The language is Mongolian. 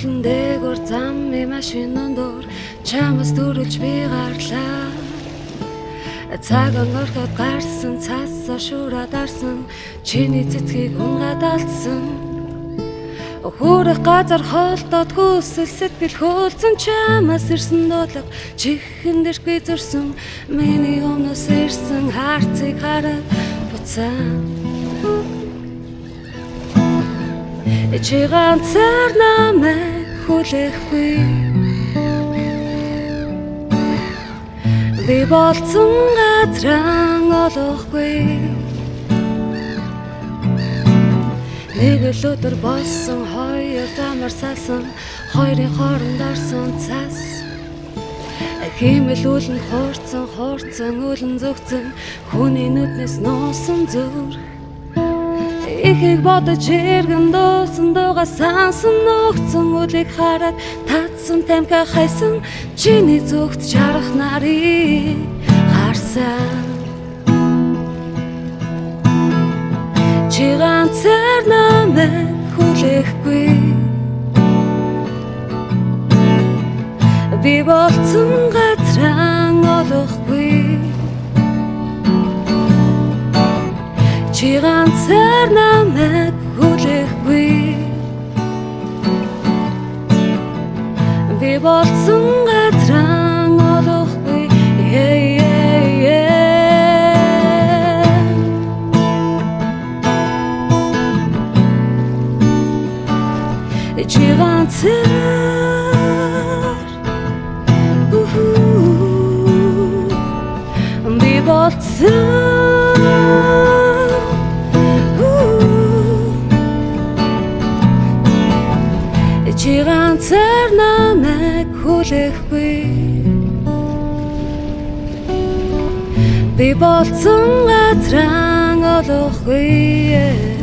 уулан дээгүүр замми машинын доор чамаас төрүүлж би гарлаа. Цаг өнгөрөхөд гарсан цаасаа шуураад арсан чиний цэцгийг унгадалсан. Хөөрөх газар хоолдоод хүсэл сэтгэл хөөлсөн чамаас ирсэн дуудлага чихэн дэрхий зурсан миний өмнөөс ирсэн харцыг хараад буцаан. Чи ганцаар намайг хүлээхгүй би болцсон газраа олохгүй. Нэг л өдөр болсон хоёр замаар салсан хоёрын хооронд орсон цас. Химэл үлэн хуурцан үлэн зүгцэн хүний нүднээс нуусан зүр. Ихийг бодож иргэн дуусан дууга сансан ногцсон үлийг хараад татсан тамхи хайсан чиний зүгт чарах нарыг харсан. Чи ганцаар намайг хүлээхгүй би болцсон газраа олохгүй. Чи ганцаар намайг хүлээхгүй би болцсон газраа олохгүй. Чи ганцаар би болцсон. Чи ганцаар намайг хүлээхгүй би болцсон газраа олохгүй.